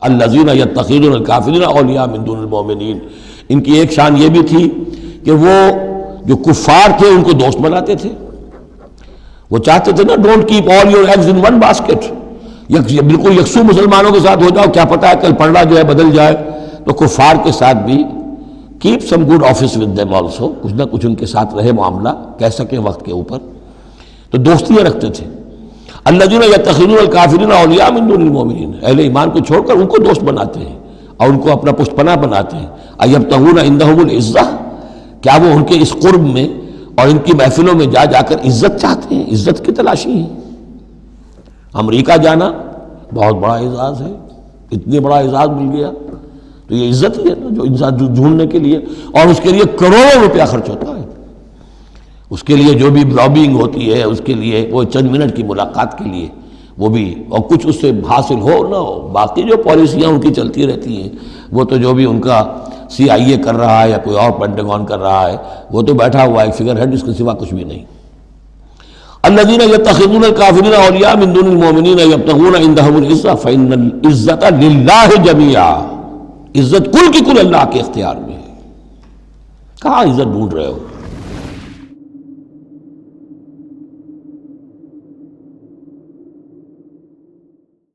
الذین یتخذون الکافرین اولیاء من دون المؤمنین، ان کی ایک شان یہ بھی تھی کہ وہ جو کفار تھے ان کو دوست بناتے تھے. وہ چاہتے تھے نا don't keep all your eggs in one basket, بالکل یکسو مسلمانوں کے ساتھ ہو جاؤ، کیا پتہ ہے کل پلڑا جو ہے بدل جائے. تو کفار کے ساتھ بھی keep some good office with them also, کچھ نہ کچھ ان کے ساتھ رہے معاملہ کہہ سکے وقت کے اوپر. تو دوستیاں رکھتے تھے. الذین یتخذون الکافرین اولیاء من دون المؤمنین، اہل ایمان کو چھوڑ کر ان کو دوست بناتے ہیں اور ان کو اپنا پشت پناہ بناتے ہیں. ایبتغون عندہم العزہ، کیا وہ ان کے اس قرب میں اور ان کی محفلوں میں جا کر عزت چاہتے ہیں، عزت کی تلاشی ہے. امریکہ جانا بہت بڑا اعزاز ہے، اتنی بڑا اعزاز مل گیا تو یہ عزت ہی ہے نا جو انسان ڈھونڈنے کے لیے، اور اس کے لیے کروڑوں روپیہ خرچ ہوتا ہے. اس کے لیے جو بھی لابینگ ہوتی ہے، اس کے لیے وہ چند منٹ کی ملاقات کے لیے وہ بھی، اور کچھ اس سے حاصل ہو نہ ہو، باقی جو پالیسیاں ان کی چلتی رہتی ہیں وہ تو جو بھی ان کا CIA کر رہا ہے یا کوئی اور پینٹاگون کر رہا ہے وہ تو بیٹھا ہوا ہے ایک فگر ہیڈ، اس کے سوا کچھ بھی نہیں. الذین یتخذون الکافرین اولیاء من دون المؤمنین یبتغون عندہم العزہ فإن العزۃ للہ جمیعا، عزت کل کی کل اللہ کے اختیار میں ہے. کہاں عزت ڈھونڈ رہے ہو؟